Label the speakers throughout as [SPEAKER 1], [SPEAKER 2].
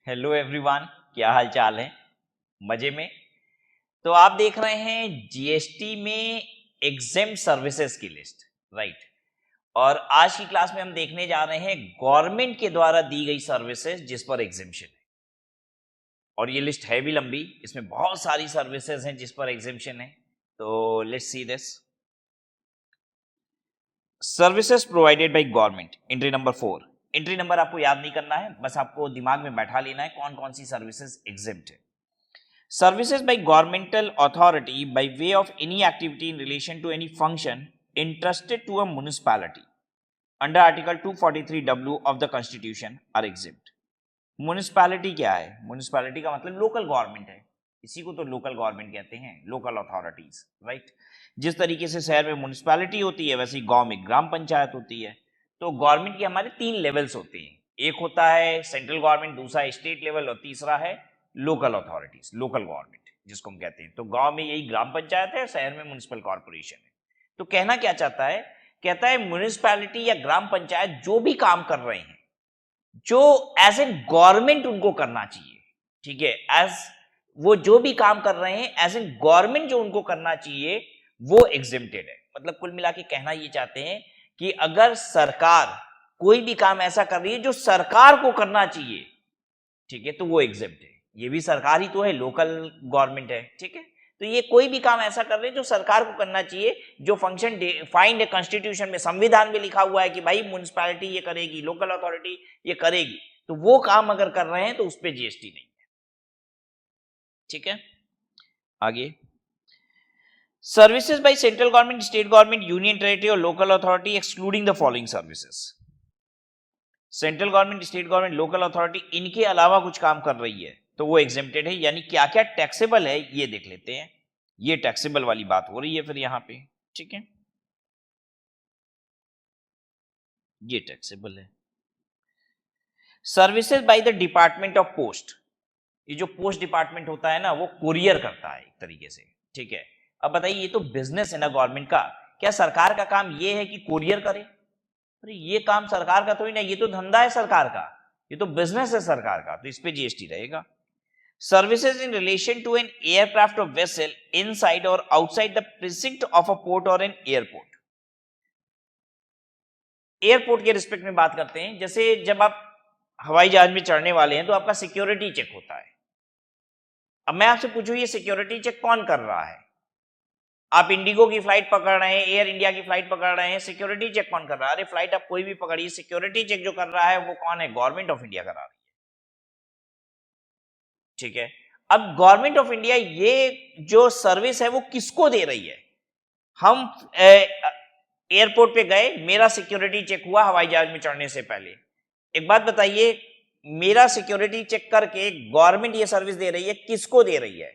[SPEAKER 1] Hello everyone, क्या हाल चाल है? मजे में? तो आप देख रहे हैं जीएसटी में एग्जेम्प्ट सर्विसेज की लिस्ट, राइट? और आज की क्लास में हम देखने जा रहे हैं गवर्नमेंट के द्वारा दी गई सर्विसेज जिस पर एग्जेम्पशन है। और ये लिस्ट है भी लंबी, इसमें बहुत सारी सर्विसेज हैं जिस पर एग्जेम्पशन है। तो let's see this. Services provided by government, entry number 4। Entry number आपको याद नहीं करना है, बस आपको दिमाग में बैठा लेना है कौन कौन सी सर्विसेज एग्जेम्प्ट है। Services by governmental authority by way of any activity in relation to any function entrusted to a municipality under Article 243W of the Constitution are exempt. Municipality क्या है? म्युनिसिपैलिटी का मतलब लोकल गवर्नमेंट है, इसी को तो local government कहते हैं, लोकल अथॉरिटीज, राइट? जिस तरीके से शहर में म्युनिसिपैलिटी होती है वैसे ही गांव में ग्राम पंचायत होती है। तो गवर्नमेंट के हमारे 3 लेवल्स होते हैं, एक होता है सेंट्रल गवर्नमेंट, दूसरा स्टेट लेवल और तीसरा है लोकल अथॉरिटीज, लोकल गवर्नमेंट जिसको हम कहते हैं। तो गांव में यही ग्राम पंचायत है, शहर में म्युनिसिपल कॉर्पोरेशन है। तो कहना क्या चाहता है? कहता है म्युनिसिपैलिटी या ग्राम पंचायत जो भी काम कर रहे हैं, जो एज ए गवर्नमेंट उनको करना चाहिए, ठीक है, एज वो जो भी काम कर रहे हैं एज ए गवर्नमेंट जो उनको करना चाहिए वो एग्जेम्प्टेड है। मतलब कुल मिला के कहना ये चाहते हैं कि अगर सरकार कोई भी काम ऐसा कर रही है जो सरकार को करना चाहिए, ठीक है, तो वो एग्जेम्प्ट है। ये भी सरकार ही तो है, लोकल गवर्नमेंट है, ठीक है। तो ये कोई भी काम ऐसा कर रहे हैं जो सरकार को करना चाहिए, जो फंक्शन डिफाइंड है कॉन्स्टिट्यूशन में, संविधान में लिखा हुआ है कि भाई म्युनिसिपैलिटी ये करेगी, लोकल अथॉरिटी ये करेगी, तो वो काम अगर कर रहे हैं तो उस पर जीएसटी नहीं है, ठीक है। आगे, services by central government, state government, union territory और local authority excluding the following services. Central government, state government, local authority इनके अलावा कुछ काम कर रही है तो वो एग्जेम्प्टेड है। यानी क्या क्या टैक्सेबल है ये देख लेते हैं। ये टैक्सेबल वाली बात हो रही है फिर यहां पे, ठीक है, ये टैक्सेबल है। Services by the department of post, ये जो पोस्ट डिपार्टमेंट होता है ना वो कुरियर करता है एक तरीके से, ठीक है। अब बताइए, ये तो बिजनेस है ना गवर्नमेंट का, क्या सरकार का काम ये है कि कुरियर करे? अरे ये काम सरकार का थोड़ी ना, ये तो धंधा है सरकार का, ये तो बिजनेस है सरकार का, तो इस पे जीएसटी रहेगा। Services in relation to an aircraft or vessel inside or outside the precinct of a port or an airport. Airport के रिस्पेक्ट में बात करते हैं, जैसे जब आप हवाई जहाज में चढ़ने वाले हैं तो आपका सिक्योरिटी चेक होता है। अब मैं आपसे पूछूं, ये सिक्योरिटी चेक कौन कर रहा है? आप इंडिगो की फ्लाइट पकड़ रहे हैं, एयर इंडिया की फ्लाइट पकड़ रहे हैं, सिक्योरिटी चेक कौन कर रहा है? अरे फ्लाइट आप कोई भी पकड़िए, सिक्योरिटी चेक जो कर रहा है वो कौन है? गवर्नमेंट ऑफ इंडिया करा रही है, ठीक है। अब गवर्नमेंट ऑफ इंडिया ये जो सर्विस है वो किसको दे रही है? हम एयरपोर्ट पे गए, मेरा सिक्योरिटी चेक हुआ हवाई जहाज में चढ़ने से पहले। एक बात बताइए, मेरा सिक्योरिटी चेक करके गवर्नमेंट ये सर्विस दे रही है, किसको दे रही है?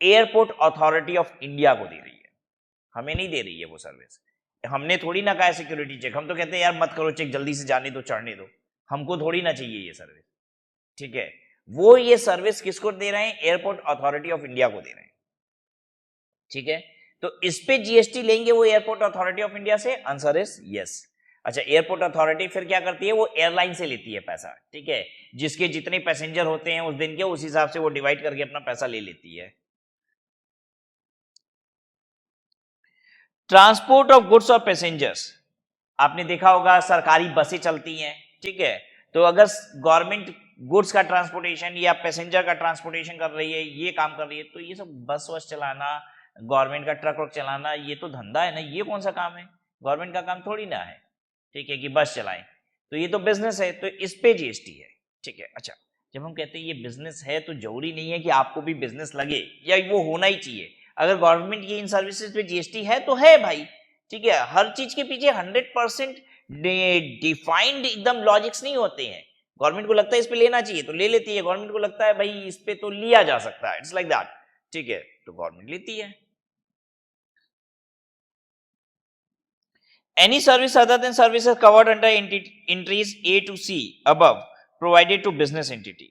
[SPEAKER 1] एयरपोर्ट अथॉरिटी ऑफ इंडिया को दे रही है, हमें नहीं दे रही है वो सर्विस। हमने थोड़ी ना कहा सिक्योरिटी चेक, हम तो कहते हैं यार मत करो चेक, जल्दी से जाने दो, चढ़ने दो, हमको थोड़ी ना चाहिए ये सर्विस, ठीक है। वो ये सर्विस किसको दे रहे हैं? एयरपोर्ट अथॉरिटी ऑफ इंडिया को दे रहे हैं, ठीक है। तो इस पे जीएसटी लेंगे वो एयरपोर्ट अथॉरिटी ऑफ इंडिया से? Answer is yes. अच्छा, एयरपोर्ट अथॉरिटी फिर क्या करती है? वो एयरलाइन से लेती है पैसा, ठीक है, जिसके जितने पैसेंजर होते हैं उस दिन के, उस हिसाब से वो डिवाइड करके अपना पैसा ले लेती है। ट्रांसपोर्ट ऑफ गुड्स और पैसेंजर्स, आपने देखा होगा सरकारी बसें चलती हैं, ठीक है। तो अगर गवर्नमेंट गुड्स का ट्रांसपोर्टेशन या पैसेंजर का ट्रांसपोर्टेशन कर रही है, ये काम कर रही है, तो ये सब बस वस चलाना, गवर्नमेंट का ट्रक वक चलाना, ये तो धंधा है ना, ये कौन सा काम है? गवर्नमेंट का काम थोड़ी ना है, ठीक है, कि बस चलाएं, तो ये तो बिजनेस है, तो इस पे जीएसटी है, ठीक है। अच्छा, जब हम कहते हैं ये बिजनेस है तो जरूरी नहीं है कि आपको भी बिजनेस लगे या वो होना ही चाहिए। अगर गवर्नमेंट की इन सर्विसेज पे जीएसटी है तो है भाई, ठीक है। हर चीज के पीछे 100% डिफाइंड एकदम लॉजिक्स नहीं होते हैं। गवर्नमेंट को लगता है इस पे लेना चाहिए तो ले लेती है, गवर्नमेंट को लगता है भाई इस पे तो लिया जा सकता है, इट्स लाइक दैट, ठीक है, तो गवर्नमेंट लेती है। Any service other than services covered under entries A to C above provided to business entity,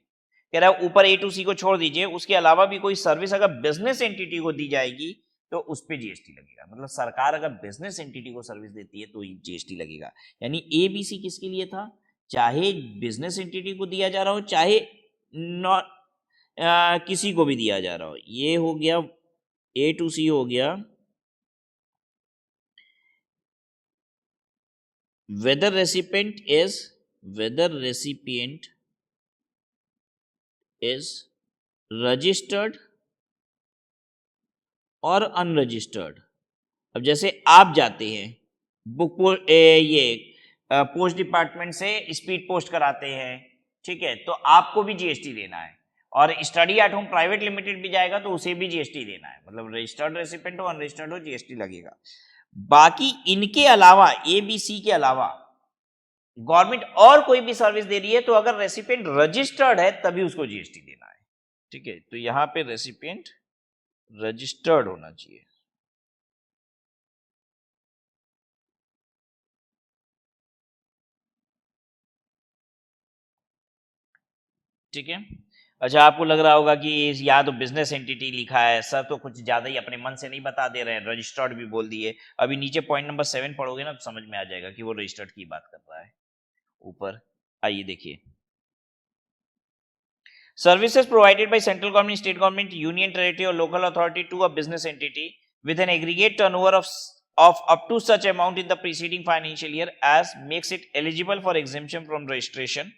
[SPEAKER 1] कह रहा है ऊपर A to C को छोड़ दीजिए, उसके अलावा भी कोई सर्विस अगर बिजनेस एंटिटी को दी जाएगी तो उस पे जीएसटी लगेगा। मतलब सरकार अगर बिजनेस एंटिटी को सर्विस देती है तो जीएसटी लगेगा। यानी ABC किसके लिए था? चाहे बिजनेस एंटिटी को दिया जा रहा हो, चाहे नॉट किसी को भी दिया जा रहा हो, ये हो गया A to C हो गया, whether recipient is registered और अनरजिस्टर्ड। अब जैसे आप जाते हैं पोस्ट डिपार्टमेंट से स्पीड पोस्ट कराते हैं, ठीक है, तो आपको भी जीएसटी देना है, और study at home private limited भी जाएगा तो उसे भी जीएसटी देना है, मतलब रजिस्टर्ड रेसिपेंट हो अनरजिस्टर्ड हो जीएसटी लगेगा। बाकी इनके अलावा एबीसी के अलावा गवर्नमेंट और कोई भी सर्विस दे रही है तो अगर रेसिपिएंट रजिस्टर्ड है तभी उसको जीएसटी देना है, ठीक है, तो यहां पे रेसिपिएंट रजिस्टर्ड होना चाहिए। ठीक है, अच्छा आपको लग रहा होगा कि या तो बिजनेस एंटिटी लिखा है सर, तो कुछ ज्यादा ही अपने मन से नहीं बता दे रहे हैं, रजिस्टर्ड भी बोल दिए। अभी नीचे पॉइंट नंबर 7 पढ़ोगे ना तो समझ में आ जाएगा कि वो रजिस्टर्ड की बात कर रहा है। ऊपर आइए देखिए, services provided by central government, state government, union territory और local authority to a business entity with an aggregate turnover of up to such amount in the preceding financial year as makes it eligible for exemption from registration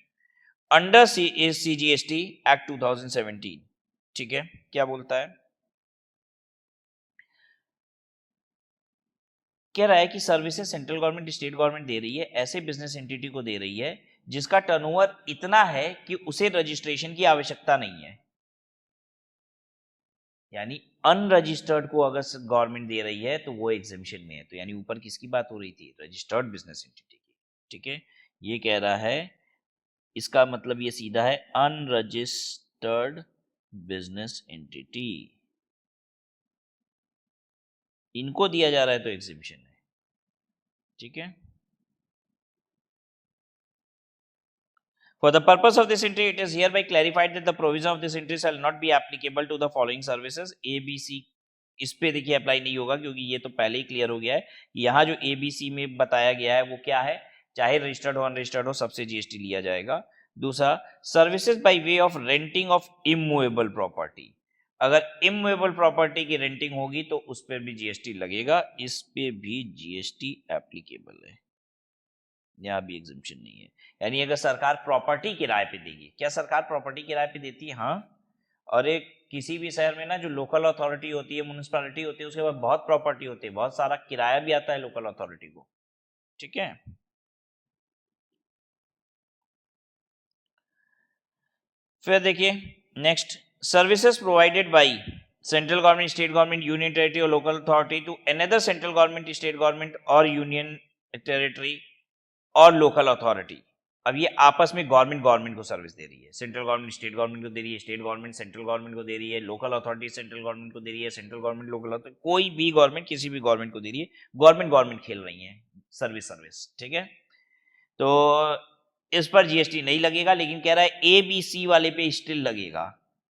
[SPEAKER 1] under CGST Act 2017। ठीक है, क्या बोलता है, कह रहा है कि services central government state government दे रही है ऐसे बिजनेस एंटिटी को दे रही है जिसका टर्नओवर इतना है कि उसे रजिस्ट्रेशन की आवश्यकता नहीं है, यानी अनरजिस्टर्ड को अगर गवर्नमेंट दे रही है तो वो एग्जेम्पशन में है। तो यानी ऊपर किसकी बात हो रही थी, रजिस्टर्ड बिजनेस एंटिटी की। ठीक है, ये कह रहा है, इसका मतलब ये सीधा है अनरजिस्टर्ड बिजनेस एंटिटी, इनको दिया जा रहा है तो एग्जेम्पशन है। ठीक है, for the purpose of this entry it is hereby clarified that the provision of this entry shall not be applicable to the following services A B C। इस पे देखिए अप्लाई नहीं होगा क्योंकि ये तो पहले ही क्लियर हो गया है। यहाँ जो ABC में बताया गया है वो क्या है, चाहे रजिस्टर्ड हो अनरजिस्टर्ड हो सबसे जीएसटी लिया जाएगा। दूसरा, services by way of renting of immovable property, अगर इमूवेबल प्रॉपर्टी की रेंटिंग होगी तो उस पर भी जीएसटी लगेगा, इस पे भी जीएसटी एप्लीकेबल है, यहाँ भी एग्जेम्पशन नहीं है। यानी अगर सरकार प्रॉपर्टी किराए पे देगी, क्या सरकार प्रॉपर्टी किराए पे देती है, हाँ, और एक किसी भी शहर में ना जो लोकल अथॉरिटी होती है, म्युनिसिपैलिटी होती है, उसके बाद बहुत प्रॉपर्टी होती है, बहुत सारा किराया भी आता है लोकल अथॉरिटी को। ठीक है, फिर देखिए next, services provided by central government, state government, union territory और local authority to another central government, state government और यूनियन टेरिटरी और लोकल अथॉरिटी। अब ये आपस में गवर्नमेंट को सर्विस दे रही है, सेंट्रल गवर्नमेंट स्टेट गवर्नमेंट को दे रही है, स्टेट गवर्नमेंट सेंट्रल गवर्नमेंट को दे रही है, लोकल अथॉरिटी सेंट्रल गवर्नमेंट को दे रही है, सेंट्रल गवर्नमेंट लोकल अथॉरिटी, कोई भी गवर्नमेंट किसी भी गवर्नमेंट को दे रही है, गवर्नमेंट खेल रही है सर्विस। ठीक है, तो इस पर जीएसटी नहीं लगेगा, लेकिन कह रहा है एबीसी वाले पे स्टिल लगेगा।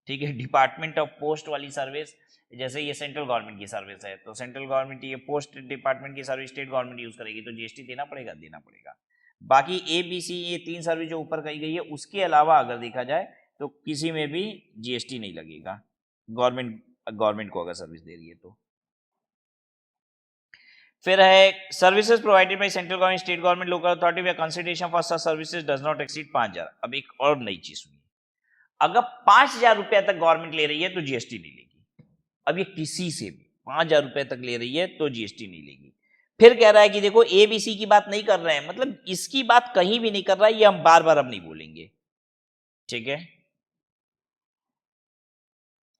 [SPEAKER 1] ठीक है, डिपार्टमेंट ऑफ पोस्ट वाली सर्विस, जैसे ये सेंट्रल गवर्नमेंट की सर्विस है तो सेंट्रल गवर्नमेंट ये पोस्ट डिपार्टमेंट की सर्विस स्टेट गवर्नमेंट यूज करेगी तो जीएसटी देना पड़ेगा। बाकी एबीसी ये 3 सर्विस जो ऊपर कही गई है उसके अलावा अगर देखा जाए तो किसी में भी जीएसटी नहीं लगेगा, गवर्नमेंट को अगर सर्विस दे रही है तो। फिर है services provided by central government, state government, local authority where consideration for such services does not exceed 5000। अब एक और नई चीज सुनिए, अगर 5000 रुपया तक गवर्नमेंट ले रही है तो जीएसटी नहीं लेगी। अब ये किसी से भी 5000 रुपए तक ले रही है तो जीएसटी नहीं लेगी। फिर कह रहा है कि देखो एबीसी की बात नहीं कर रहे हैं, मतलब इसकी बात कहीं भी नहीं कर रहा है, ये हम बार बार अब नहीं बोलेंगे। ठीक है,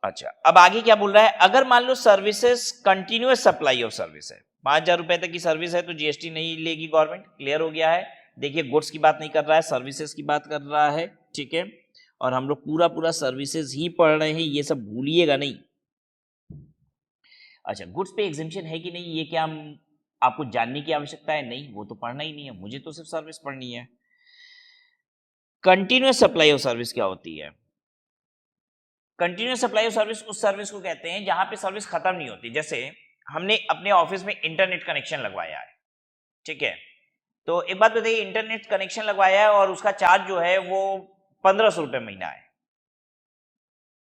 [SPEAKER 1] अच्छा अब आगे क्या बोल रहा है, अगर मान लो services continuous supply of service है, 5000 रुपए तक की सर्विस है तो जीएसटी नहीं लेगी गवर्नमेंट, क्लियर हो गया है। देखिए गुड्स की बात नहीं कर रहा है, सर्विसेज की बात कर रहा है। ठीक है, और हम लोग पूरा सर्विसेज ही पढ़ रहे हैं, ये सब भूलिएगा नहीं। अच्छा, गुड्स पे एग्जेम्पशन है कि नहीं ये क्या हम आपको जानने की आवश्यकता है, नहीं वो तो पढ़ना ही नहीं है, मुझे तो सिर्फ सर्विस पढ़नी है। कंटिन्यूअस सप्लाई ऑफ सर्विस क्या होती है, कंटिन्यूअस सप्लाई ऑफ सर्विस उस सर्विस को कहते हैं जहां पे सर्विस खत्म नहीं होती। जैसे हमने अपने ऑफिस में इंटरनेट कनेक्शन लगवाया है, ठीक है, तो एक बात बताइए, इंटरनेट कनेक्शन लगवाया है और उसका चार्ज जो है वो 1500 रुपये महीना है,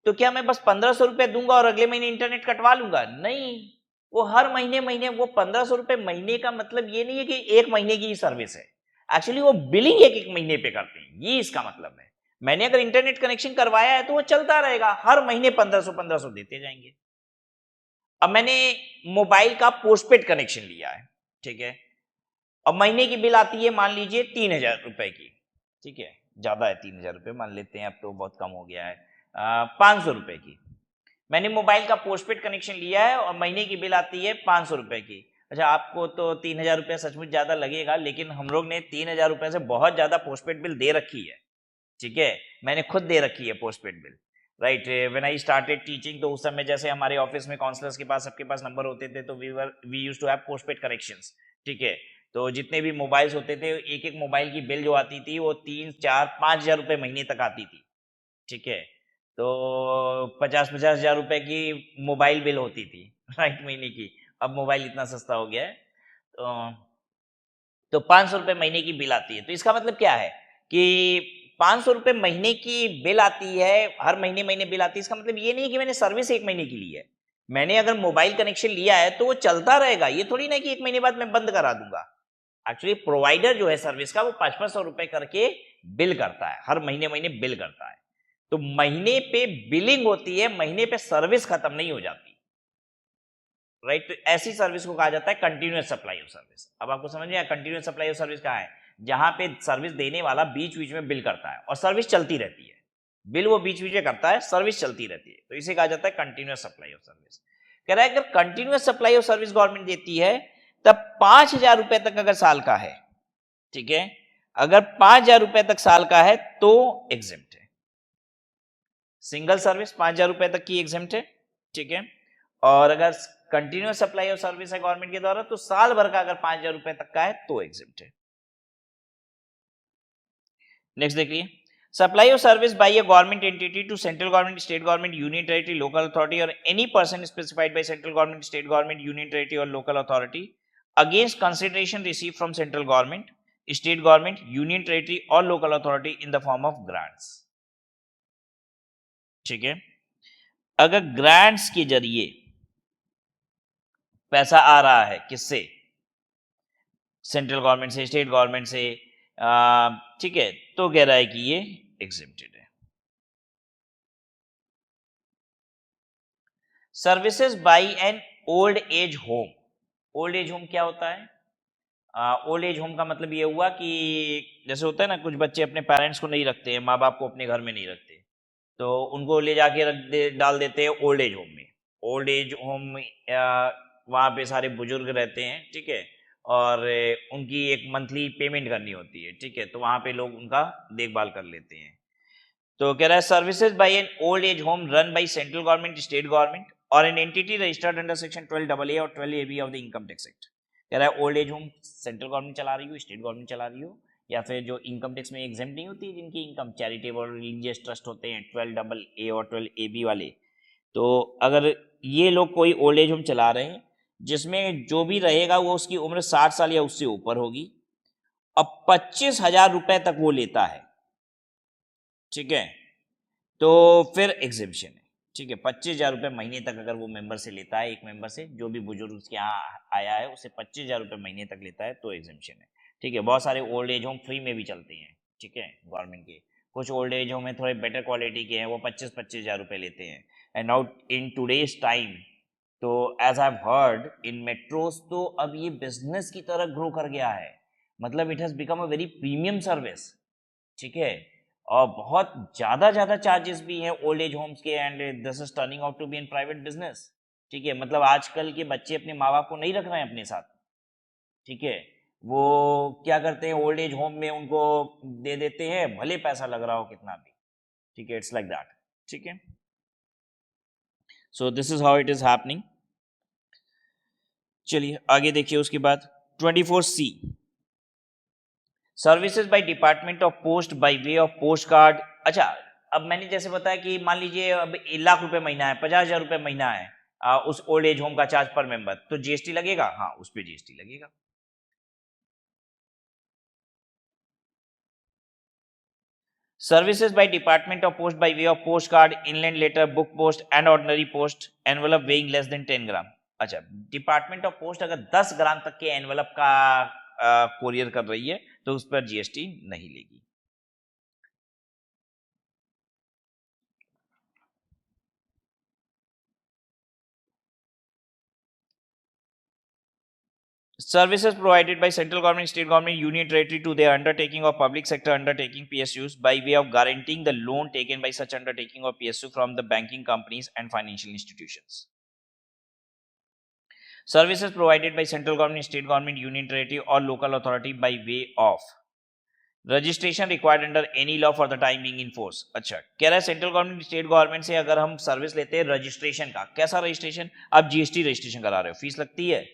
[SPEAKER 1] तो क्या मैं बस 1500 रुपए दूंगा और अगले महीने इंटरनेट कटवा लूंगा? नहीं, वो हर महीने महीने वो 1500 रुपए महीने का मतलब ये नहीं है कि एक महीने की सर्विस है, एक्चुअली वो बिलिंग एक एक महीने पे करते हैं, ये इसका मतलब है। मैंने अगर इंटरनेट कनेक्शन करवाया है तो वो चलता रहेगा, हर महीने 1500 देते जाएंगे। अब मैंने मोबाइल का पोस्टपेड कनेक्शन लिया है, ठीक है, अब महीने की बिल आती है मान लीजिए 3000 रुपए की, ठीक है, ज्यादा है 3000 रुपए मान लेते हैं, अब तो बहुत कम हो गया है, 500 रुपए की। मैंने मोबाइल का पोस्टपेड कनेक्शन लिया है और महीने की बिल आती है 500 रुपए की। अच्छा, आपको तो 3000 रुपया सचमुच ज्यादा लगेगा, लेकिन हम लोग ने 3000 रुपए से बहुत ज्यादा पोस्टपेड बिल दे रखी है, ठीक है, मैंने खुद दे रखी है postpaid bill, right. When I started teaching तो उस समय जैसे हमारे ऑफिस में काउंसलर्स के पास सबके पास नंबर होते थे, तो we used to have postpaid connections, ठीक है। तो जितने भी मोबाइल्स होते थे, एक एक मोबाइल की बिल जो आती थी वो 3 4 5 हजार रुपए महीने तक आती थी, ठीक है। तो 50 50 हजार रुपए की मोबाइल बिल होती थी राइट, महीने की। अब मोबाइल इतना सस्ता हो गया है, तो 500 रुपए महीने की बिल आती है। तो इसका मतलब क्या है कि 500 रुपए महीने की बिल आती है, हर महीने महीने बिल आती है, इसका मतलब ये नहीं है कि मैंने सर्विस एक महीने की ली है। मैंने अगर मोबाइल कनेक्शन लिया है तो वो चलता रहेगा, ये थोड़ी ना कि एक महीने बाद मैं बंद करा दूंगा। एक्चुअली प्रोवाइडर जो है सर्विस का वो 500 रुपए करके बिल करता है, हर महीने महीने बिल करता है। तो महीने पे बिलिंग होती है, महीने पे सर्विस खत्म नहीं हो जाती, राइट। तो ऐसी सर्विस को कहा जाता है कंटिन्यूअस सप्लाई ऑफ सर्विस। अब आपको समझ में आया कंटिन्यूअस सप्लाई ऑफ सर्विस कहाँ है? जहां पे सर्विस देने वाला बीच बीच में बिल करता है और सर्विस चलती रहती है, बिल वो बीच बीच में करता है, सर्विस चलती रहती है, तो इसे कहा जाता है कंटिन्यूअस सप्लाई ऑफ सर्विस। कह रहा है अगर continuous supply of service government देती है तब 5000 रुपए तक अगर साल का है, ठीक है, अगर 5000 रुपए तक साल का है तो एग्जेम्प्ट है, सिंगल सर्विस 5000 रुपए तक की एग्जेम्प्ट है, ठीक है। और अगर कंटिन्यूअस सप्लाई ऑफ सर्विस है गवर्नमेंट के द्वारा तो साल भर का अगर 5000 रुपए तक का है तो एग्जेम्प्ट है। नेक्स्ट देखिए, supply of service by a government entity to central government, state government, union territory, local authority और any person specified by central government, state government, union territory और local authority against consideration receive from central government, state government, union territory और local authority in the form of grants, ठीक है। अगर grants के जरिए पैसा आ रहा है, किससे? सेंट्रल गवर्नमेंट से, स्टेट गवर्नमेंट से, ठीक है, तो कह रहा है कि ये एग्जेम्प्टेड है। Services by an old age home. Old age home क्या होता है? ओल्ड एज होम का मतलब ये हुआ कि जैसे होता है ना, कुछ बच्चे अपने पेरेंट्स को नहीं रखते हैं, माँ बाप को अपने घर में नहीं रखते, तो उनको ले जाके डाल देते हैं ओल्ड एज होम में। ओल्ड एज होम वहाँ पे सारे बुजुर्ग रहते हैं, ठीक है, और उनकी एक मंथली पेमेंट करनी होती है, ठीक है, तो वहाँ पे लोग उनका देखभाल कर लेते हैं। तो कह रहा है services by an old age home run by central government, state government और an entity registered under section 12AA और 12AB of the income tax act. कह रहा है old age home central government चला रही हो, स्टेट गवर्नमेंट चला रही हो, या फिर जो इनकम टैक्स में एग्जेम्प्ट नहीं होती, जिनकी इनकम चैरिटेबल और रिलीजियस ट्रस्ट होते हैं 12AA और 12AB वाले, तो अगर ये लोग कोई ओल्ड एज होम चला रहे हैं जिसमें जो भी रहेगा वो उसकी उम्र 60 साल या उससे ऊपर होगी, अब 25,000 रुपए तक वो लेता है, ठीक है, तो फिर एग्जिबिशन है, ठीक है। 25,000 रुपए महीने तक अगर वो मेंबर से लेता है, एक मेंबर से जो भी बुजुर्ग उसके यहाँ आया है उसे 25,000 रुपए महीने तक लेता है तो एग्जिबिशन है, ठीक है। बहुत सारे ओल्ड एज होम फ्री में भी चलते हैं, ठीक है, गवर्नमेंट के। कुछ ओल्ड एज होम में थोड़े बेटर क्वालिटी के हैं, वो 25,000 रुपए लेते हैं। And now in today's time, तो as I heard in metros, तो अब ये बिजनेस की तरह ग्रो कर गया है, मतलब it has become a very premium service, ठीक है। और बहुत ज्यादा चार्जेस भी हैं ओल्ड एज होम्स के, and this is turning out to be in private business, ठीक है। मतलब आजकल के बच्चे अपने माँ बाप को नहीं रख रहे हैं अपने साथ, ठीक है, वो क्या करते हैं ओल्ड एज होम में उनको दे देते हैं, भले पैसा लग रहा हो कितना भी, ठीक है, इट्स लाइक दैट, ठीक है। So this is how it is happening. चलिए आगे देखिए उसके बाद 24C, services by department of post by way of post card. अच्छा, अब मैंने जैसे बताया कि मान लीजिए अब 1,00,000 रुपए महीना है, 50,000 रुपए महीना है, उस ओल्ड एज होम का चार्ज पर मेंबर, तो जीएसटी लगेगा? हाँ, उस पर जीएसटी लगेगा। Services by department of post by way of post card, inland letter, book post and ordinary post, envelope weighing less than 10 gram. अच्छा, डिपार्टमेंट ऑफ पोस्ट अगर 10 ग्राम तक के एनवेलप का कोरियर कर रही है तो उस पर जीएसटी नहीं लेगी। Services provided by central government, state government, union territory to their undertaking or public sector undertaking PSUs by way of guaranteeing the loan taken by such undertaking or PSU from the banking companies and financial institutions. Services provided by central government, state government, union territory or local authority by way of registration required under any law for the time being in force. अच्छा, कह रहा है central government state government से अगर हम service लेते हैं registration का, कैसा रजिस्ट्रेशन? आप जीएसटी रजिस्ट्रेशन करा रहे हो, फीस लगती है,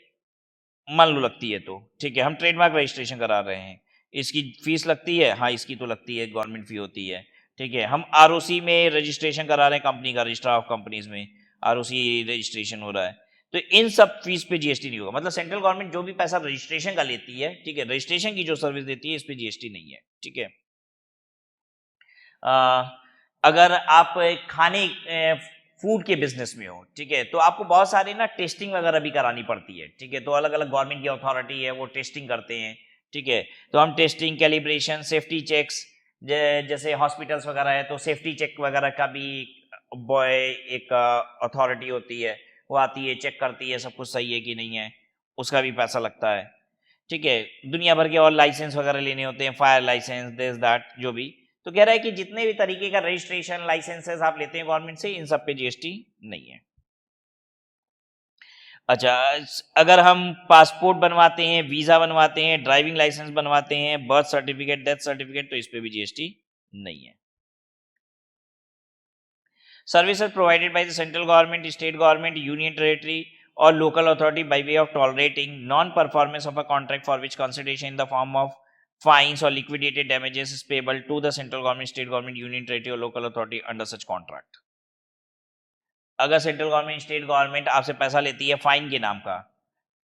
[SPEAKER 1] मान लो लगती है, तो ठीक है, हम ट्रेडमार्क रजिस्ट्रेशन करा रहे हैं, इसकी फीस लगती है, हाँ इसकी तो लगती है, गवर्नमेंट फी होती है, ठीक है। हम आरओसी में रजिस्ट्रेशन करा रहे हैं कंपनी का, रजिस्टर ऑफ कंपनीज में आरओसी रजिस्ट्रेशन हो रहा है, तो इन सब फीस पे जीएसटी नहीं होगा। मतलब सेंट्रल गवर्नमेंट जो भी पैसा रजिस्ट्रेशन का लेती है, ठीक है, रजिस्ट्रेशन की जो सर्विस देती है, इस पे जीएसटी नहीं है, ठीक है। अगर आप खाने फूड के बिजनेस में हो, ठीक है, तो आपको बहुत सारे ना टेस्टिंग वगैरह भी करानी पड़ती है, ठीक है, तो अलग अलग गवर्नमेंट की अथॉरिटी है वो टेस्टिंग करते हैं, ठीक है, तो हम टेस्टिंग, कैलिब्रेशन, सेफ्टी चेक्स, जैसे हॉस्पिटल्स वगैरह है तो सेफ्टी चेक वगैरह का भी एक अथॉरिटी होती है, वो आती है, चेक करती है सब कुछ सही है कि नहीं है, उसका भी पैसा लगता है, ठीक है। दुनिया भर के और लाइसेंस वगैरह लेने होते हैं, फायर लाइसेंस, दिस दैट, जो भी, तो कह रहा है कि जितने भी तरीके का रजिस्ट्रेशन लाइसेंसेस आप लेते हैं गवर्नमेंट से, इन सब पे जीएसटी नहीं है। अच्छा, अगर हम पासपोर्ट बनवाते हैं, वीजा बनवाते हैं, ड्राइविंग लाइसेंस बनवाते हैं, बर्थ सर्टिफिकेट, डेथ सर्टिफिकेट, तो इस पे भी जीएसटी नहीं है। Services provided by the central government, state government, union territory or local authority by way of tolerating non-performance of a contract for which consideration in the form of fines or liquidated damages is payable to the central government, state government, union territory or local authority under such contract. अगर central government, state government आपसे पैसा लेती है fine के नाम का,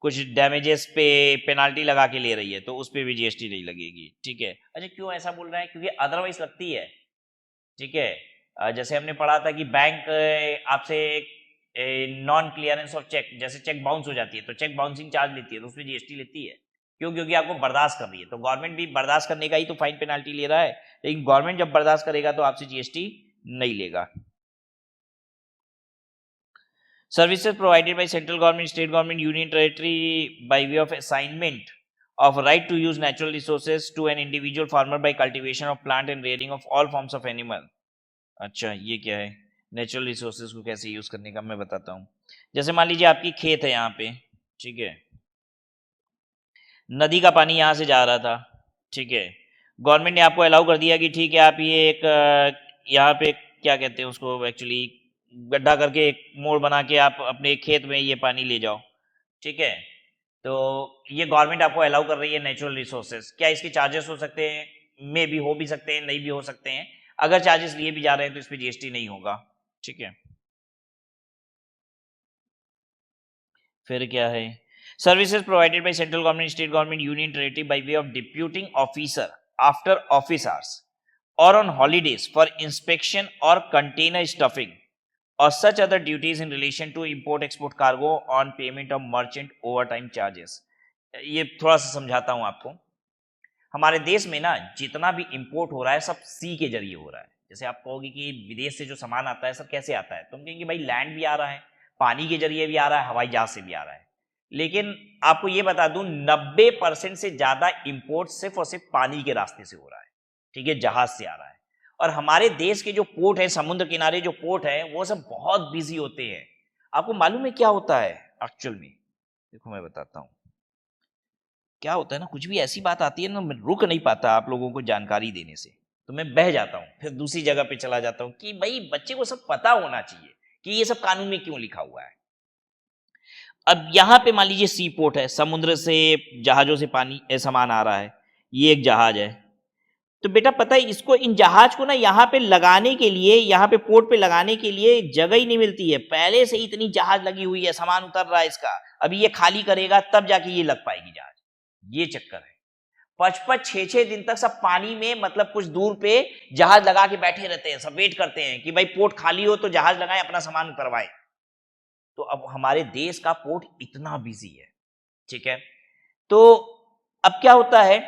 [SPEAKER 1] कुछ damages पे पेनाल्टी लगा के ले रही है, तो उस पर भी जीएसटी नहीं लगेगी, ठीक है। अच्छा, क्यों ऐसा बोल रहा है? क्योंकि अदरवाइज लगती है, ठीक है। जैसे हमने पढ़ा था कि बैंक आपसे नॉन क्लियरेंस ऑफ चेक, जैसे चेक बाउंस हो जाती है तो चेक बाउंसिंग चार्ज लेती है, तो उसमें जीएसटी लेती है, क्यों? क्योंकि आपको बर्दाश्त कर रही है, तो गवर्नमेंट भी बर्दाश्त करने का ही तो फाइन पेनाल्टी ले रहा है, लेकिन गवर्नमेंट जब बर्दाश्त करेगा तो आपसे जीएसटी नहीं लेगा। Services provided by central government, state government, union territory by way of assignment of right to use natural resources to an individual farmer by cultivation of plant and rearing of all forms of animal। अच्छा, ये क्या है? Natural resources को कैसे use करने का मैं बताता हूँ। जैसे मान लीजिए आपकी खेत है यहाँ पे, ठीक है, नदी का पानी यहाँ से जा रहा था, ठीक है, गवर्नमेंट ने आपको अलाउ कर दिया कि ठीक है आप ये एक यहाँ पे क्या कहते हैं उसको, एक्चुअली गड्ढा करके एक मोड़ बना के आप अपने खेत में ये पानी ले जाओ, ठीक है, तो ये गवर्नमेंट आपको अलाउ कर रही है नेचुरल रिसोर्सेज। क्या इसके चार्जेस हो सकते हैं? मे भी हो भी सकते हैं, नहीं भी हो सकते हैं। अगर चार्जेस लिए भी जा रहे हैं तो इस पे जीएसटी नहीं होगा, ठीक है। फिर क्या है? Services provided by central government, state government, union territory by way of deputing officer after office hours और ऑन हॉलीडेज फॉर इंस्पेक्शन और कंटेनर स्टफिंग और such other duties in relation to import export cargo on payment of merchant overtime charges. ये थोड़ा सा समझाता हूं आपको। हमारे देश में ना जितना भी इंपोर्ट हो रहा है सब सी के जरिए हो रहा है। जैसे आप कहोगे कि विदेश से जो सामान आता है सब कैसे आता है, तो हम कहेंगे भाई लैंड भी आ रहा है, पानी के जरिए भी आ रहा है, हवाई जहाज से भी आ रहा है। लेकिन आपको ये बता दूं 90% से ज्यादा इंपोर्ट सिर्फ और सिर्फ पानी के रास्ते से हो रहा है, ठीक है, जहाज से आ रहा है। और हमारे देश के जो पोर्ट है, समुद्र किनारे जो पोर्ट है, वो सब बहुत बिजी होते हैं। आपको मालूम है क्या होता है एक्चुअल में? देखो मैं बताता हूं क्या होता है ना, कुछ भी ऐसी बात आती है ना, मैं रुक नहीं पाता आप लोगों को जानकारी देने से, तो मैं बह जाता हूँ, फिर दूसरी जगह पे चला जाता हूँ कि भाई बच्चे को सब पता होना चाहिए कि ये सब कानून में क्यों लिखा हुआ है। अब यहाँ पे मान लीजिए सी पोर्ट है, समुद्र से जहाजों से पानी सामान आ रहा है, ये एक जहाज है, तो बेटा पता है इसको, इन जहाज को ना यहाँ पे लगाने के लिए, यहाँ पे पोर्ट पे लगाने के लिए जगह ही नहीं मिलती है। पहले से ही इतनी जहाज लगी हुई है, सामान उतर रहा है इसका, अभी ये खाली करेगा तब जाके ये लग पाएगी जहाज, ये चक्कर है। 5-5 6-6 दिन तक सब पानी में, मतलब कुछ दूर पे जहाज लगा के बैठे रहते हैं, सब वेट करते हैं कि भाई पोर्ट खाली हो तो जहाज लगाएं, अपना सामान उतरवाएं। तो अब हमारे देश का पोर्ट इतना बिजी है, ठीक है। तो अब क्या होता है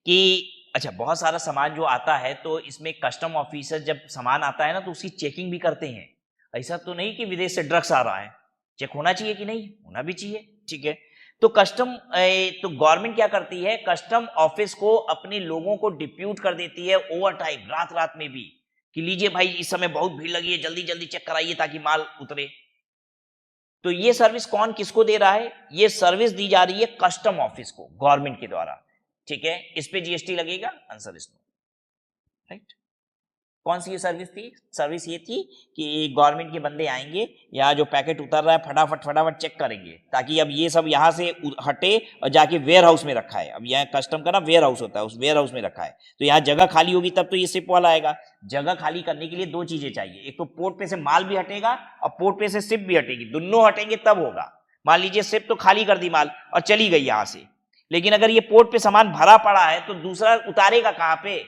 [SPEAKER 1] कि अच्छा, बहुत सारा सामान जो आता है तो इसमें कस्टम ऑफिसर जब सामान आता है ना तो उसकी चेकिंग भी करते हैं। ऐसा तो नहीं कि विदेश से ड्रग्स आ रहा है, चेक होना चाहिए कि नहीं, होना भी चाहिए, ठीक है। तो तो गवर्नमेंट क्या करती है, कस्टम ऑफिस को अपने लोगों को डिप्यूट कर देती है ओवर टाइम, रात रात में भी, कि लीजिए भाई इस समय बहुत भीड़ लगी है, जल्दी जल्दी चेक कराइए ताकि माल उतरे। तो ये सर्विस कौन किसको दे रहा है, ये सर्विस दी जा रही है कस्टम ऑफिस को गवर्नमेंट के द्वारा, ठीक है। इस पे जीएसटी लगेगा, आंसर इज नो, राइट। कौन सी ये सर्विस थी, सर्विस ये थी कि गवर्नमेंट के बंदे आएंगे, यहाँ जो पैकेट उतर रहा है फटाफट फटाफट चेक करेंगे, ताकि अब ये सब यहाँ से हटे और जाके वेयर हाउस में रखा है। अब यहाँ कस्टम का ना वेयर हाउस होता है, उस वेयर हाउस में रखा है, तो यहाँ जगह खाली होगी तब तो ये शिप वाला आएगा। जगह खाली करने के लिए दो चीजें चाहिए, एक तो पोर्ट पे से माल भी हटेगा और पोर्ट पे से शिप भी हटेगी, दोनों हटेंगे तब होगा। मान लीजिए शिप तो खाली कर दी माल और चली गई यहाँ से, लेकिन अगर ये पोर्ट पे सामान भरा पड़ा है तो दूसरा उतारेगा कहाँ पे,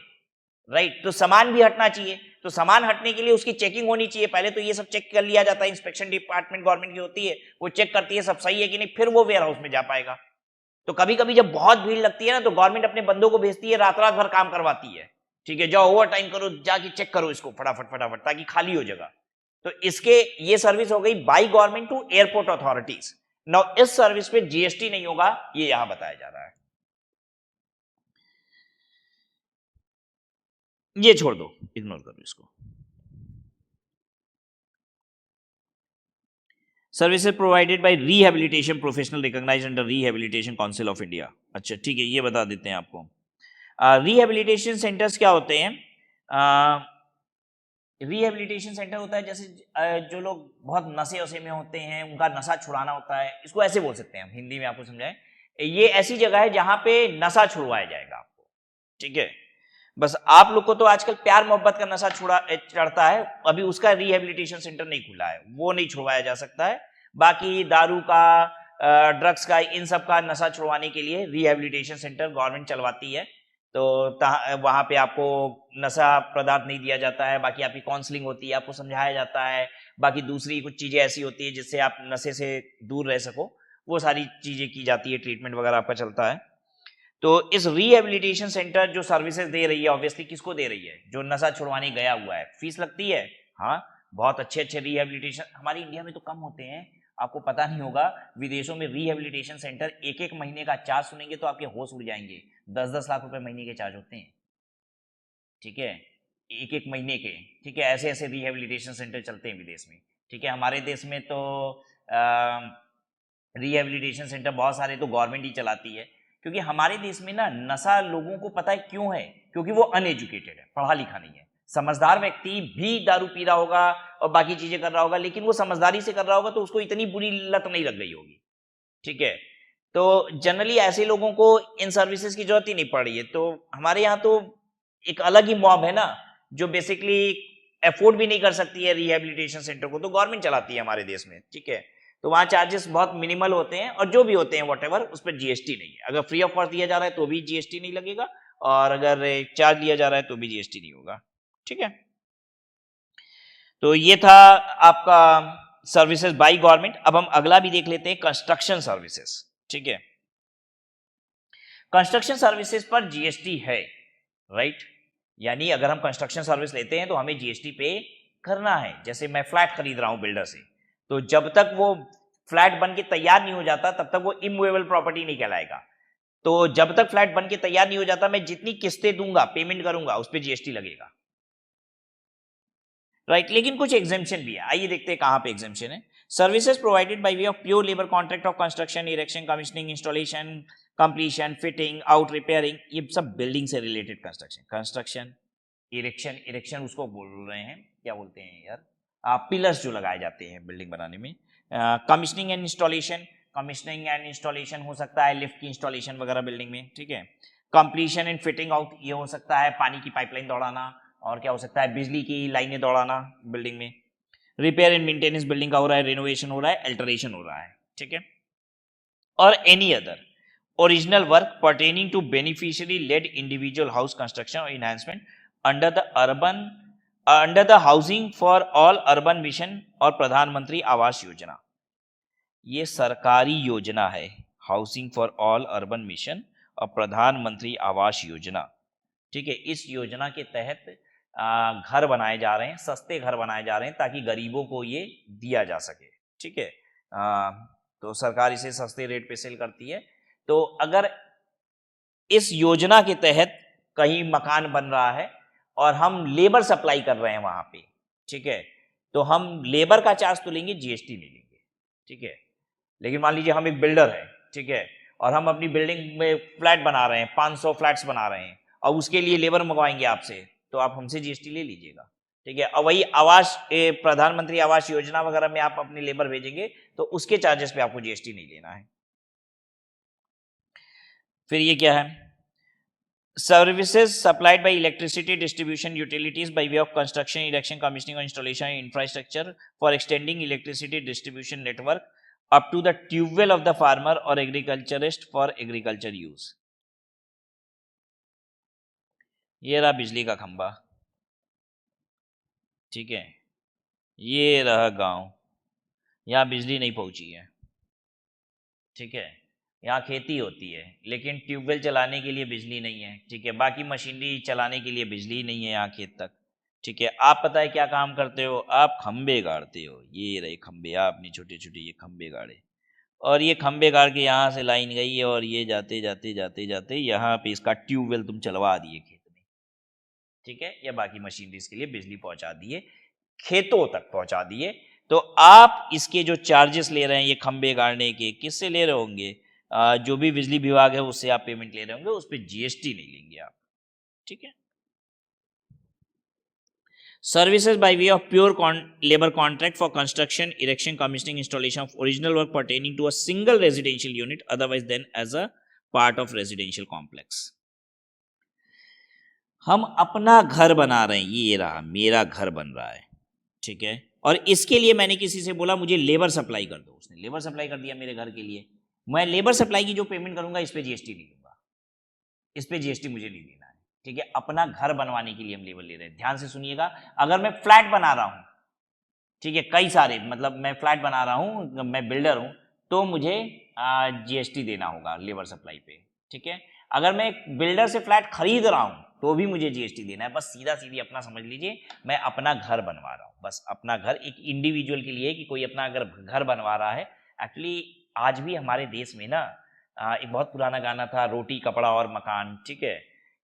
[SPEAKER 1] राइट। तो सामान भी हटना चाहिए, तो सामान हटने के लिए उसकी चेकिंग होनी चाहिए। पहले तो ये सब चेक कर लिया जाता है, इंस्पेक्शन डिपार्टमेंट गवर्नमेंट की होती है, वो चेक करती है सब सही है कि नहीं, फिर वो वेयर हाउस में जा पाएगा। तो कभी कभी जब बहुत भीड़ लगती है ना तो गवर्नमेंट अपने बंदों को भेजती है, रात रात भर काम करवाती है, ठीक है, जाओ ओवर टाइम करो, जाके चेक करो इसको फटाफट फटाफट ताकि खाली हो जगह। तो इसके ये सर्विस हो गई by government to airport authorities. Now इस सर्विस पे जीएसटी नहीं होगा, ये यहां बताया जा रहा है, ये छोड़ दो, इग्नोर करो इसको। Services provided by rehabilitation professional recognised under rehabilitation council of India. अच्छा ठीक है, ये बता देते हैं आपको। रिहेबिलिटेशन सेंटर्स क्या होते हैं, रिहेबिलिटेशन सेंटर होता है जैसे जो लोग बहुत नशे वशे में होते हैं, उनका नशा छुड़ाना होता है, इसको ऐसे बोल सकते हैं हम, हिंदी में आपको समझाएं, ये ऐसी जगह है जहां पे नशा छुड़वाया जाएगा आपको, ठीक है। बस आप लोग को तो आजकल प्यार मोहब्बत का नशा चढ़ता है, अभी उसका रिहेबिलिटेशन सेंटर नहीं खुला है, वो नहीं छुड़वाया जा सकता है। बाकी दारू का, ड्रग्स का, इन सब का नशा छुड़वाने के लिए रिहेबिलिटेशन सेंटर गवर्नमेंट चलवाती है। तो वहां पे आपको नशा पदार्थ नहीं दिया जाता है, बाकी आपकी काउंसलिंग होती है, आपको समझाया जाता है, बाकी दूसरी कुछ चीजें ऐसी होती है जिससे आप नशे से दूर रह सको, वो सारी चीजें की जाती है, ट्रीटमेंट वगैरह आपका चलता है। तो इस रिहेबिलिटेशन सेंटर जो सर्विसेज दे रही है, ऑब्वियसली किसको दे रही है, जो नशा छुड़वाने गया हुआ है। फीस लगती है, हाँ, बहुत अच्छे अच्छे रिहेबिलिटेशन हमारे इंडिया में तो कम होते हैं, आपको पता नहीं होगा, विदेशों में रिहेबिलिटेशन सेंटर एक एक महीने का चार्ज सुनेंगे तो आपके होश उड़ जाएंगे, 10-10 लाख रुपए महीने के चार्ज होते हैं, ठीक है, एक एक महीने के, ठीक है। ऐसे ऐसे रिहेबिलिटेशन सेंटर चलते हैं विदेश में, ठीक है। हमारे देश में तो रिहेबिलिटेशन सेंटर बहुत सारे तो गवर्नमेंट ही चलाती है, क्योंकि हमारे देश में ना नशा लोगों को पता है क्यों है, क्योंकि वो अनएजुकेटेड है, पढ़ा लिखा नहीं है। समझदार व्यक्ति भी दारू पी रहा होगा और बाकी चीजें कर रहा होगा, लेकिन वो समझदारी से कर रहा होगा तो उसको इतनी बुरी लत नहीं लग गई होगी, ठीक है। तो जनरली ऐसे लोगों को इन सर्विसेज की जरूरत ही नहीं पड़ रही है। तो हमारे यहाँ तो एक अलग ही मॉब है ना, जो बेसिकली अफोर्ड भी नहीं कर सकती है रिहेबिलिटेशन सेंटर को, तो गवर्नमेंट चलाती है हमारे देश में, ठीक है। तो वहां चार्जेस बहुत मिनिमल होते हैं, और जो भी होते हैं व्हाटएवर, उस पर जीएसटी नहीं है। अगर फ्री ऑफ कॉस्ट दिया जा रहा है तो भी जीएसटी नहीं लगेगा, और अगर चार्ज लिया जा रहा है तो भी जीएसटी नहीं होगा, ठीक है। तो ये था आपका सर्विसेज बाय गवर्नमेंट। अब हम अगला भी देख लेते हैं, कंस्ट्रक्शन सर्विसेज, ठीक है। कंस्ट्रक्शन सर्विसेज पर जीएसटी है, राइट। यानी अगर हम कंस्ट्रक्शन सर्विस लेते हैं तो हमें जीएसटी पे करना है। जैसे मैं फ्लैट खरीद रहा हूं बिल्डर से, तो जब तक वो फ्लैट बन के तैयार नहीं हो जाता तब तक वो इमूवेबल प्रॉपर्टी नहीं कहलाएगा। तो जब तक फ्लैट बन के तैयार नहीं हो जाता, मैं जितनी किस्तें दूंगा, पेमेंट करूंगा, उस पर जीएसटी लगेगा, राइट। लेकिन कुछ एग्जेम्पशन भी है, आइए देखते हैं कहां पे एग्जेम्पशन है। Services provided bye way of pure labour contract of construction, erection, commissioning, installation, completion, fitting, out, repairing, ये सब बिल्डिंग से रिलेटेड कंस्ट्रक्शन, इरेक्शन, इरेक्शन उसको बोल रहे हैं, क्या बोलते हैं यार, पिलर्स जो लगाए जाते हैं बिल्डिंग बनाने में। Commissioning and installation, commissioning and installation हो सकता है लिफ्ट की इंस्टॉलेशन वगैरह बिल्डिंग में, ठीक है। कंप्लीशन एंड फिटिंग आउट, ये हो सकता है पानी की पाइपलाइन दौड़ाना, और क्या हो सकता है, बिजली की लाइनें दौड़ाना बिल्डिंग में। रिपेयर एंड मेंटेनेंस बिल्डिंग का हो रहा है, रिनोवेशन हो रहा है, अल्टरेशन हो रहा है, ठीक है। और any other, original work pertaining to beneficiary led individual house construction or enhancement under the housing for all urban mission और प्रधानमंत्री आवास योजना। ये सरकारी योजना है, housing for all urban mission और प्रधानमंत्री आवास योजना। ठीक है, इस योजना के तहत घर बनाए जा रहे हैं, सस्ते घर बनाए जा रहे हैं ताकि गरीबों को ये दिया जा सके। ठीक है, तो सरकार इसे सस्ते रेट पे सेल करती है। तो अगर इस योजना के तहत कहीं मकान बन रहा है और हम लेबर सप्लाई कर रहे हैं वहां पे, ठीक है, तो हम लेबर का चार्ज तो लेंगे, जीएसटी नहीं लेंगे। ठीक है, लेकिन मान लीजिए हम एक बिल्डर हैं, ठीक है, और हम अपनी बिल्डिंग में फ्लैट बना रहे हैं, 500 फ्लैट्स बना रहे हैं और उसके लिए लेबर मंगवाएंगे आपसे, तो आप हमसे जीएसटी ले लीजिएगा। ठीक है, और वही आवास प्रधानमंत्री आवास योजना वगैरह में आप अपने लेबर भेजेंगे तो उसके चार्जेस पे आपको जीएसटी नहीं लेना है। फिर ये क्या है, services supplied by electricity distribution utilities by way of construction, erection, commissioning और installation infrastructure for extending electricity distribution network up to the tubewell of the farmer और एग्रीकल्चरिस्ट फॉर एग्रीकल्चर यूज। ये रहा बिजली का खंभा, ठीक है, ये रहा गांव, यहाँ बिजली नहीं पहुंची है। ठीक है, यहाँ खेती होती है लेकिन ट्यूबवेल चलाने के लिए बिजली नहीं है। ठीक है, बाकी मशीनरी चलाने के लिए बिजली नहीं है यहाँ खेत तक। ठीक है, आप पता है क्या काम करते हो, आप खंबे गाड़ते हो। ये रहे खंबे, आपने छोटे छोटे ये खंबे गाड़े और ये खंबे गाड़ के यहाँ से लाइन गई है और ये जाते जाते जाते जाते यहाँ पे इसका ट्यूबवेल तुम चलवा दिए खेत में। ठीक है, या बाकी मशीनरीज के लिए बिजली पहुंचा दिए, खेतों तक पहुंचा दिए। तो आप इसके जो चार्जेस ले रहे हैं ये खंबे गाड़ने के, किससे ले रहे होंगे, जो भी बिजली विभाग है उससे आप पेमेंट ले रहे होंगे, उस पर जीएसटी नहीं लेंगे आप। ठीक है, services by way of pure labour contract for construction, erection, commissioning, installation of original work pertaining to a single residential unit otherwise than as a part of residential complex. हम अपना घर बना रहे हैं, ये रहा मेरा घर बन रहा है। ठीक है, और इसके लिए मैंने किसी से बोला मुझे लेबर सप्लाई कर दो, उसने लेबर सप्लाई कर दिया मेरे घर के लिए। मैं लेबर सप्लाई की जो पेमेंट करूंगा इस पे जीएसटी नहीं लूंगा, इस पे जीएसटी मुझे नहीं देना है। ठीक है, अपना घर बनवाने के लिए हम लेबर ले रहे हैं। ध्यान से सुनिएगा, अगर मैं फ्लैट बना रहा हूं, ठीक है, कई सारे, मतलब मैं फ्लैट बना रहा हूं, मैं बिल्डर हूं, तो मुझे जीएसटी देना होगा लेबर सप्लाई पे। ठीक है, अगर मैं बिल्डर से फ्लैट खरीद रहा हूं तो भी मुझे जीएसटी देना है। बस सीधा सीधी अपना समझ लीजिए, मैं अपना घर बनवा रहा हूं, बस अपना घर एक इंडिविजुअल के लिए, कि कोई अपना अगर घर बनवा रहा है। एक्चुअली आज भी हमारे देश में ना एक बहुत पुराना गाना था, रोटी कपड़ा और मकान। ठीक है,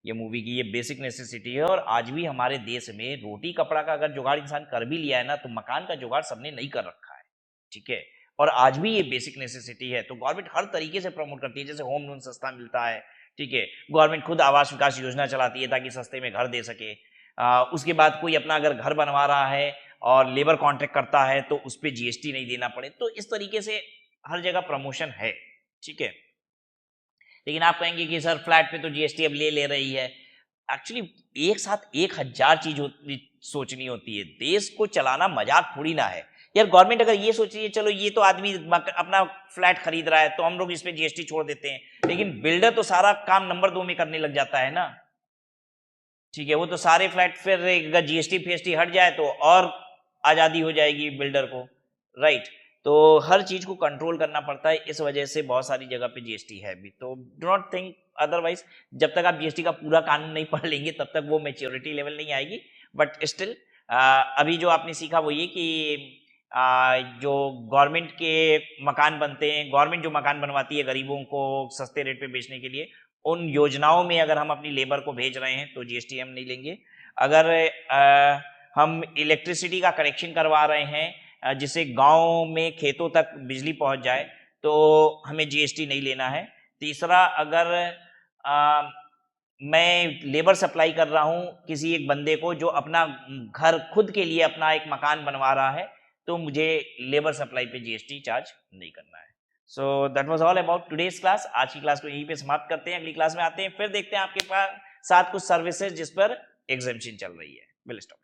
[SPEAKER 1] ये मूवी की ये बेसिक नेसेसिटी है, और आज भी हमारे देश में रोटी कपड़ा का अगर जुगाड़ इंसान कर भी लिया है ना, तो मकान का जुगाड़ सबने नहीं कर रखा है। ठीक है, और आज भी ये बेसिक नेसेसिटी है, तो गवर्नमेंट हर तरीके से प्रमोट करती है। जैसे होम लोन सस्ता मिलता है, ठीक है, गवर्नमेंट खुद आवास विकास योजना चलाती है ताकि सस्ते में घर दे सके। उसके बाद कोई अपना अगर घर बनवा रहा है और लेबर कॉन्ट्रैक्ट करता है तो उस पर जीएसटी नहीं देना पड़े। तो इस तरीके से हर जगह प्रमोशन है। ठीक है, लेकिन आप कहेंगे कि सर फ्लैट पे तो जीएसटी अब ले रही है। एक्चुअली एक साथ 1000 चीज सोचनी होती है। देश को चलाना मजाक थोड़ी ना है यार। गवर्नमेंट अगर ये सोच रही है चलो ये तो आदमी अपना फ्लैट खरीद रहा है तो हम लोग इस पे जीएसटी छोड़ देते हैं, लेकिन बिल्डर तो सारा काम नंबर 2 में करने लग जाता है ना। ठीक है, वो तो सारे फ्लैट, फिर अगर जीएसटी फीएसटी हट जाए तो और आजादी हो जाएगी बिल्डर को, राइट। तो हर चीज को कंट्रोल करना पड़ता है, इस वजह से बहुत सारी जगह पे जीएसटी है भी। तो डू नॉट थिंक अदरवाइज, जब तक आप जीएसटी का पूरा कानून नहीं पढ़ लेंगे तब तक वो मैच्योरिटी लेवल नहीं आएगी। बट स्टिल अभी जो आपने सीखा वो ये कि जो गवर्नमेंट के मकान बनते हैं, गवर्नमेंट जो मकान बनवाती है गरीबों को सस्ते रेट पे बेचने के लिए, उन योजनाओं में अगर हम अपनी लेबर को भेज रहे हैं तो जीएसटी हम नहीं लेंगे। अगर हम इलेक्ट्रिसिटी का कनेक्शन करवा रहे हैं जिससे गांव में खेतों तक बिजली पहुंच जाए तो हमें जीएसटी नहीं लेना है। तीसरा, अगर मैं लेबर सप्लाई कर रहा हूं किसी एक बंदे को जो अपना घर खुद के लिए अपना एक मकान बनवा रहा है तो मुझे लेबर सप्लाई पे जीएसटी चार्ज नहीं करना है। So that was all about today's class. आज की क्लास को यहीं पे समाप्त करते हैं, अगली क्लास में आते हैं, फिर देखते हैं आपके पास साथ कुछ सर्विसेज जिस पर एग्जेम्पशन चल रही है। Will stop.